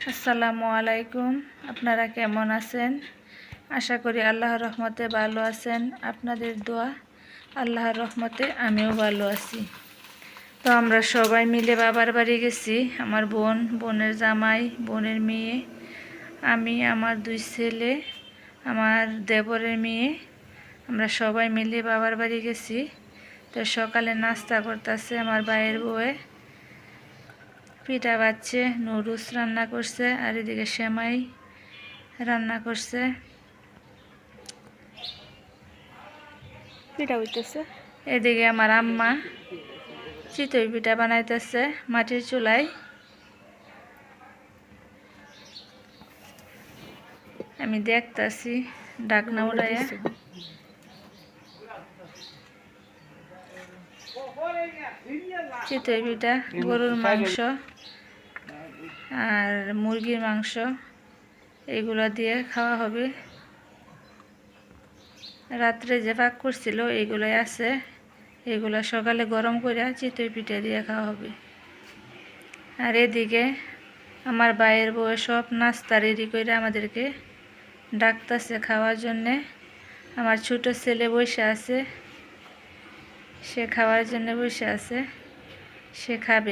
আসসালামু আলাইকুম। আপনারা কেমন আছেন? আশা করি আল্লাহর রহমতে ভালো আছেন। আপনাদের দোয়া, আল্লাহর রহমতে আমিও ভালো আছি। তো আমরা সবাই মিলে বাবার বাড়ি গেছি। আমার বোন, বোনের জামাই, বোনের মেয়ে, আমি, আমার 2 ছেলে, আমার দেবরের মেয়ে, আমরা সবাই মিলে বাবার বাড়ি গেছি। তো সকালে নাস্তা করতেছে আমার ভাইয়ের বউয়ে, পিঠা বাচ্ছে, নুডলস রান্না করছে, আর এদিকে সেমাই রান্না করছে, পিঠা হইতেছে। এদিকে আমার আম্মা চিতই পিঠা বানাইতেছে মাটির চুলায়। আমি দেখতাছি ডাকনা উড়াইয়া। চিতই পিঠা, গরুর মাংস আর মুরগির মাংস এগুলো দিয়ে খাওয়া হবে। রাত্রে যে পাক করছিল এগুলোই আছে, এগুলো সকালে গরম করে চিতই পিঠা দিয়ে খাওয়া হবে। আর এদিকে আমার ভাইয়ের বউ সব নাস্তা রেডি করে আমাদেরকে ডাকতেছে খাওয়ার জন্যে। আমার ছোট ছেলে বসে আছে, সে খাওয়ার জন্য বসে আছে, সে খাবে।